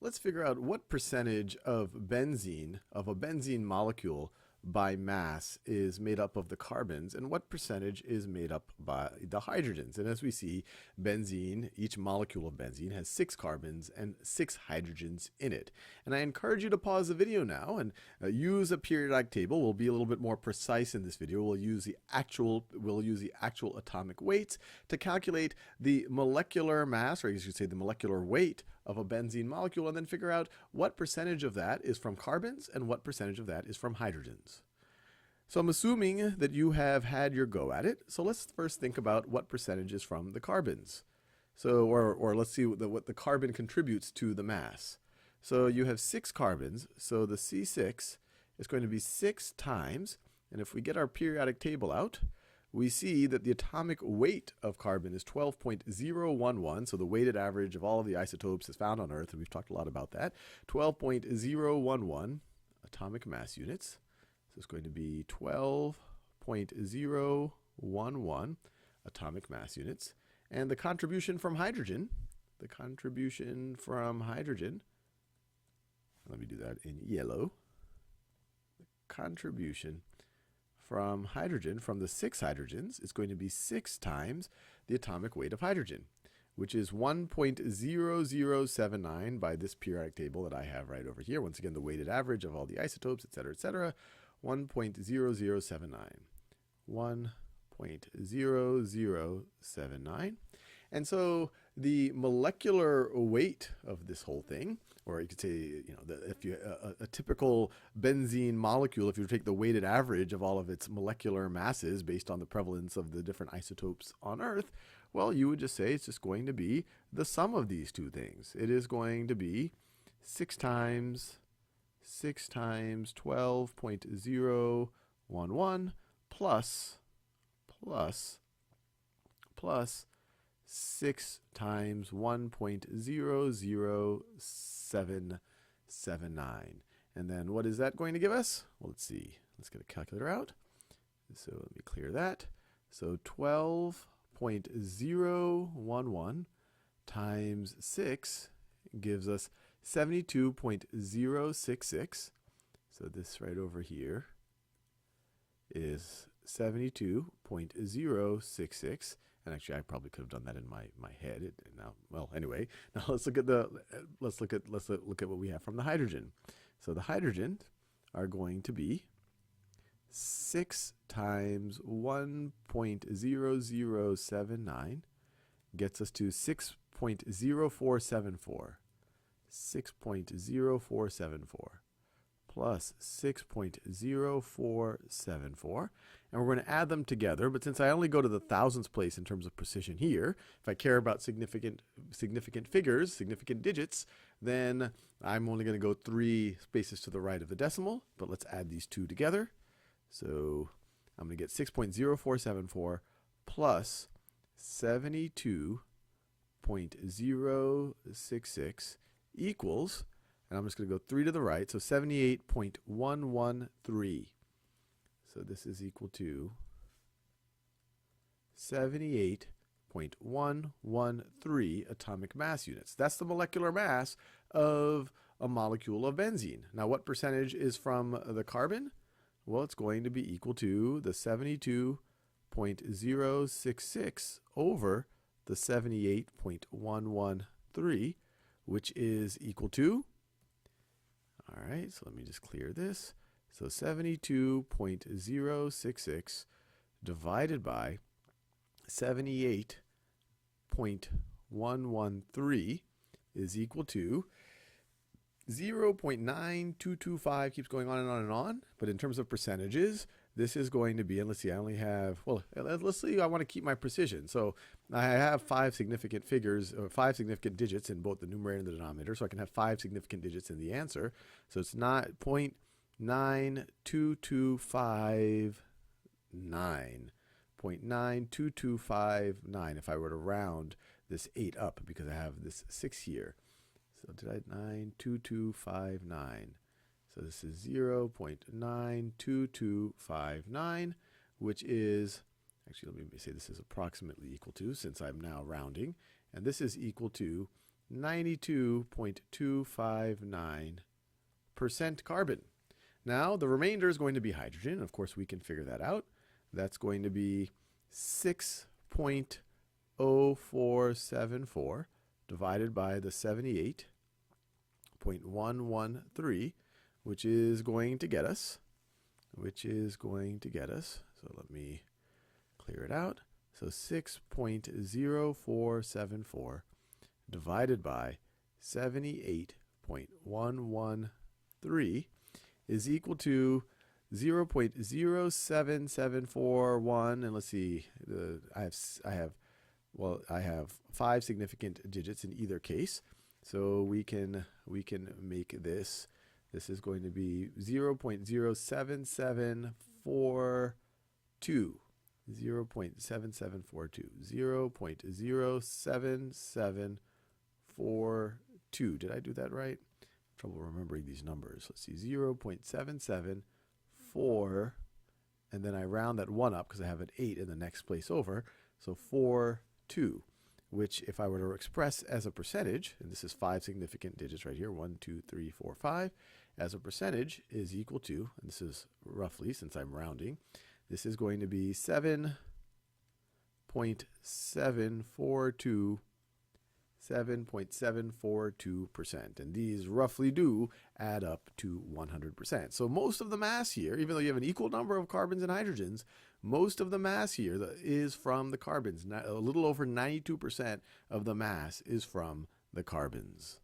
let's figure out what percentage of benzene, of a benzene molecule by mass, is made up of the carbons and what percentage is made up by the hydrogens. And as we see, benzene, each molecule of benzene has 6 carbons and 6 hydrogens in it. And I encourage you to pause the video now and use a periodic table. We'll be a little bit more precise in this video. We'll use the actual atomic weights to calculate the molecular mass, or I guess you could say the molecular weight of a benzene molecule, and then figure out what percentage of that is from carbons and what percentage of that is from hydrogens. So I'm assuming that you have had your go at it. So let's first think about what percentage is from the carbons. So, or let's see what the carbon contributes to the mass. So you have 6 carbons, so the C6 is going to be 6 times, and if we get our periodic table out, we see that the atomic weight of carbon is 12.011, so the weighted average of all of the isotopes is found on Earth, and we've talked a lot about that. 12.011 atomic mass units. So it's going to be 12.011 atomic mass units. And the contribution from hydrogen, let me do that in yellow. The contribution from hydrogen, from the 6 hydrogens, is going to be 6 times the atomic weight of hydrogen, which is 1.0079 by this periodic table that I have right over here. Once again, the weighted average of all the isotopes, et cetera, 1.0079. 1.0079. And so the molecular weight of this whole thing, or you could say, if you a typical benzene molecule, if you take the weighted average of all of its molecular masses based on the prevalence of the different isotopes on Earth, well, you would just say it's just going to be the sum of these two things. It is going to be 6 times 12.011 plus 6 times 1.00779. And then what is that going to give us? Well, let's see. Let's get a calculator out. So let me clear that. So 12.011 times 6 gives us 72.066. So this right over here is 72.066. And actually, I probably could have done that in my head. Well, anyway, now let's look at what we have from the hydrogen. So the hydrogens are going to be 6 times 1.0079 gets us to 6.0474. 6.0474 plus 6.0474. And we're going to add them together, but since I only go to the thousandths place in terms of precision here, if I care about significant figures, significant digits, then I'm only going to go 3 spaces to the right of the decimal, but let's add these two together. So I'm going to get 6.0474 plus 72.066 equals, and I'm just going to go 3 to the right, so 78.113. So this is equal to 78.113 atomic mass units. That's the molecular mass of a molecule of benzene. Now, what percentage is from the carbon? Well, it's going to be equal to the 72.066 over the 78.113, which is equal to, all right, so let me just clear this. So 72.066 divided by 78.113 is equal to 0.9225, keeps going on and on and on. But in terms of percentages, this is going to be, and let's see, I only have, well, let's see, I want to keep my precision. So I have 5 significant figures, or 5 significant digits in both the numerator and the denominator, so I can have 5 significant digits in the answer. So it's not 0.92259. 0.92259 if I were to round this 8 up, because I have this 6 here. So did I 92259? So this is 0.92259, which is, actually let me say this is approximately equal to, since I'm now rounding, and this is equal to 92.259% carbon. Now, the remainder is going to be hydrogen. Of course, we can figure that out. That's going to be 6.0474 divided by the 78.113, which is going to get us, so let me clear it out. So 6.0474 divided by 78.113 is equal to 0.07741, and let's see, I have 5 significant digits in either case, so we can make this. This is going to be 0.07742. 0.07742. Did I do that right? Trouble remembering these numbers. Let's see, 0.774, and then I round that 1 up because I have an 8 in the next place over, so 42, which if I were to express as a percentage, and this is 5 significant digits right here, 1, 2, 3, 4, 5, as a percentage is equal to, and this is roughly since I'm rounding, this is going to be 7.742%, and these roughly do add up to 100%. So most of the mass here, even though you have an equal number of carbons and hydrogens, most of the mass here is from the carbons. A little over 92% of the mass is from the carbons.